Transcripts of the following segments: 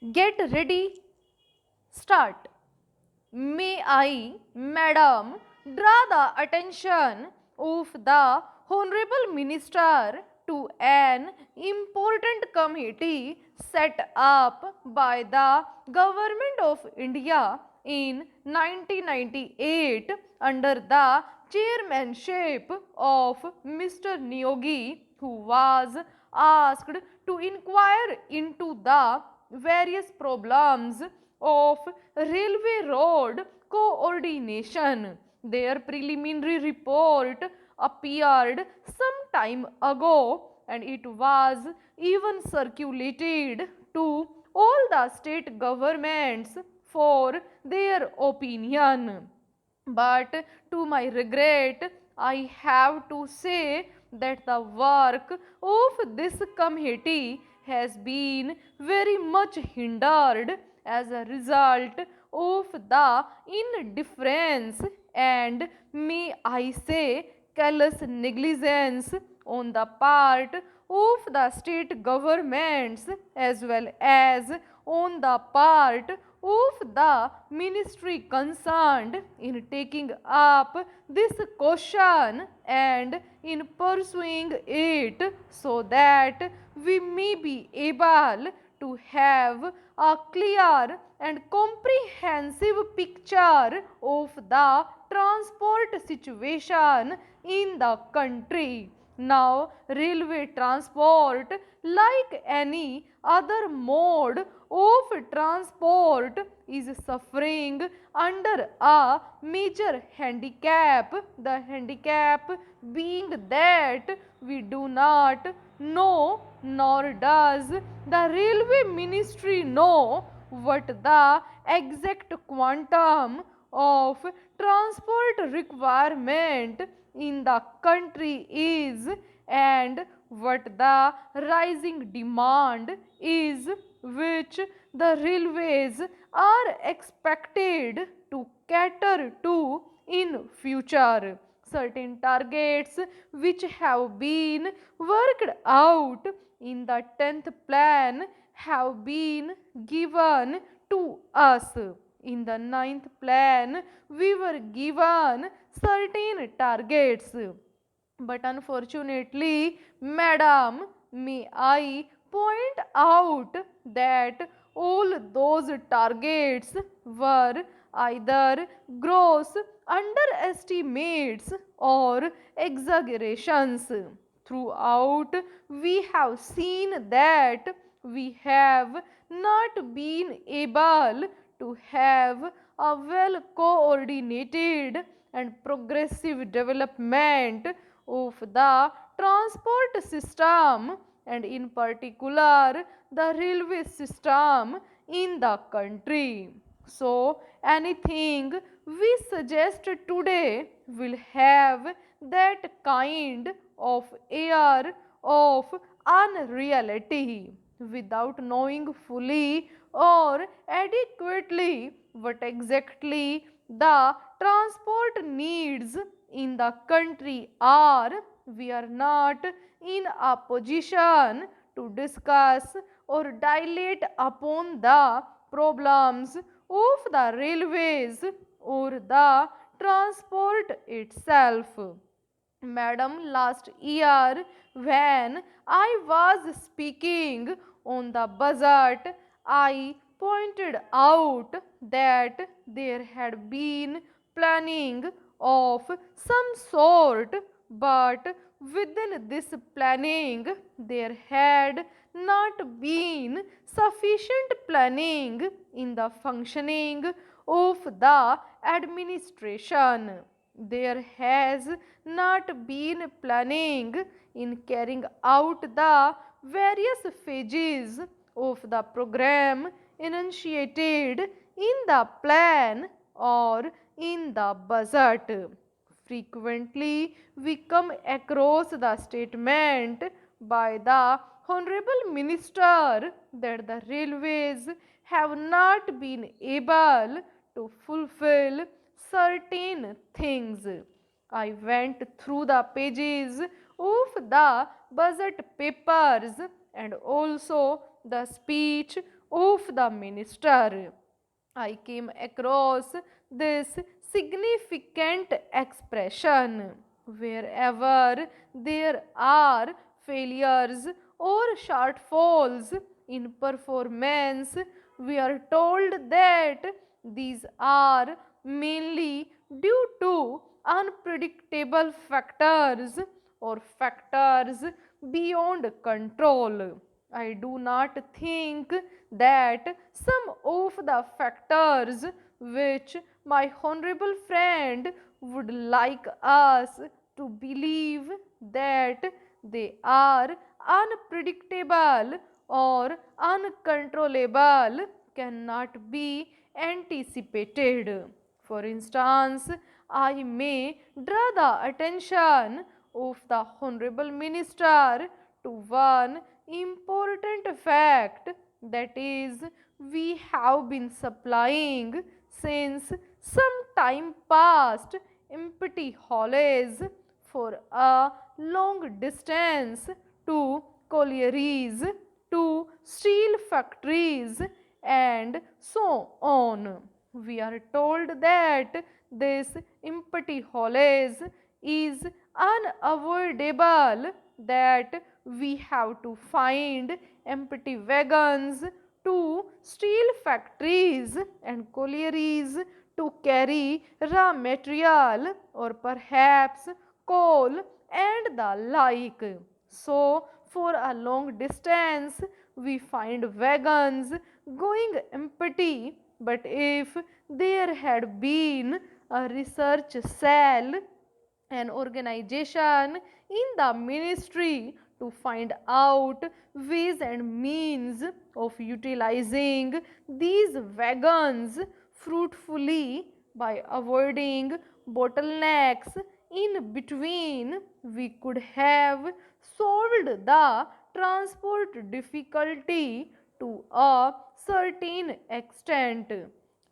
Get ready, start. May I, Madam, draw the attention of the Honorable Minister to an important committee set up by the Government of India in 1998 under the chairmanship of Mr. Niyogi, who was asked to inquire into the various problems of railway road coordination. Their preliminary report appeared some time ago and it was even circulated to all the state governments for their opinion. But to my regret, I have to say that the work of this committee has been very much hindered as a result of the indifference and, may I say, callous negligence on the part of the state governments as well as on the part of the ministry concerned in taking up this question and in pursuing it so that we may be able to have a clear and comprehensive picture of the transport situation in the country. Now, railway transport, like any other mode of transport, is suffering under a major handicap. The handicap being that we do not know, nor does the railway ministry know, what the exact quantum of transport requirement in the country is and what the rising demand is, which the railways are expected to cater to in future. Certain targets which have been worked out in the 10th plan have been given to us. In the ninth plan, we were given certain targets. But unfortunately, Madam, may I point out that all those targets were either gross underestimates or exaggerations. Throughout, we have seen that we have not been able to have a well coordinated and progressive development of the transport system and in particular the railway system in the country. So, anything we suggest today will have that kind of air of unreality without knowing fully or adequately what exactly the transport needs in the country are. We are not in a position to discuss or dilate upon the problems of the railways or the transport itself. Madam, last year when I was speaking on the budget, I pointed out that there had been planning of some sort, but within this planning there had not been sufficient planning in the functioning of the administration. There has not been planning in carrying out the various phases of the program initiated in the plan or in the budget. Frequently, we come across the statement by the Honorable Minister that the railways have not been able to fulfill certain things. I went through the pages of the budget papers and also the speech of the minister. I came across this significant expression. Wherever there are failures or shortfalls in performance, we are told that these are mainly due to unpredictable factors or factors beyond control. I do not think that some of the factors which my honorable friend would like us to believe that they are unpredictable or uncontrollable cannot be anticipated. For instance, I may draw the attention of the honorable minister to one important fact, that is, we have been supplying since some time past empty hollows for a long distance to collieries, to steel factories, and so on. We are told that this empty hollows is unavoidable, that we have to find empty wagons to steel factories and collieries to carry raw material or perhaps coal and the like. So, for a long distance, we find wagons going empty, but if there had been a research cell, an organization in the ministry to find out ways and means of utilizing these wagons fruitfully by avoiding bottlenecks in between, we could have solved the transport difficulty to a certain extent.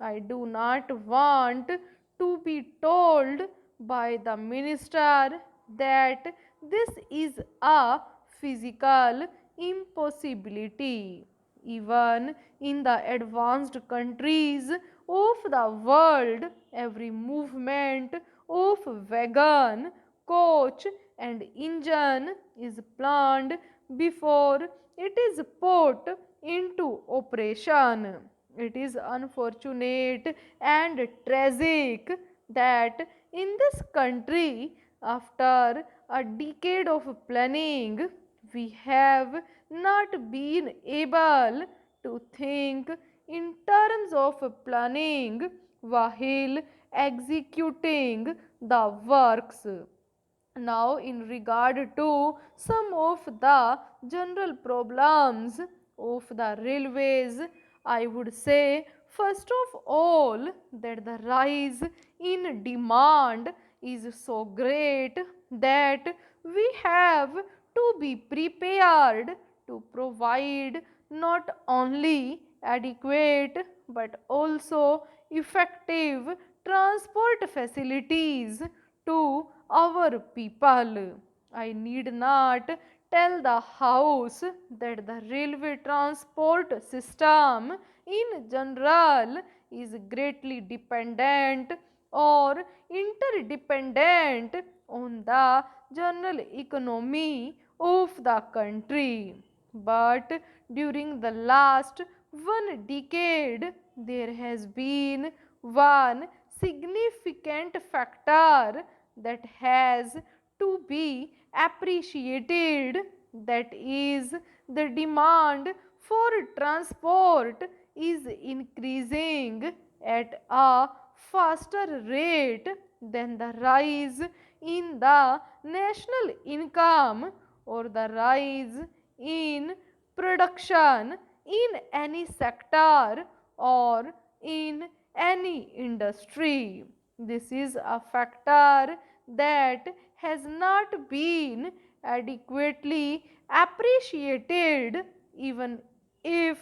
I do not want to be told by the minister that this is a physical impossibility. Even in the advanced countries of the world, every movement of wagon, coach, and engine is planned before it is put into operation. It is unfortunate and tragic that in this country, after a decade of planning, we have not been able to think in terms of planning while executing the works. Now, in regard to some of the general problems of the railways, I would say first of all that the rise in demand is so great that we have to be prepared to provide not only adequate but also effective transport facilities to our people. I need not tell the house that the railway transport system in general is greatly dependent or interdependent on the general economy of the country. But during the last one decade, there has been one significant factor that has to be appreciated, that is, the demand for transport is increasing at a faster rate than the rise in the national income or the rise in production in any sector or in any industry. This is a factor that has not been adequately appreciated, even if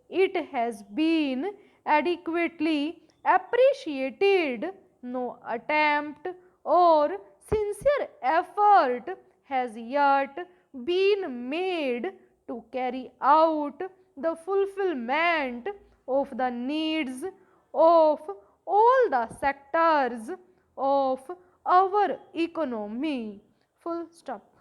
it has been adequately appreciated. No attempt or sincere effort has yet been made to carry out the fulfillment of the needs of all the sectors of our economy. Full stop.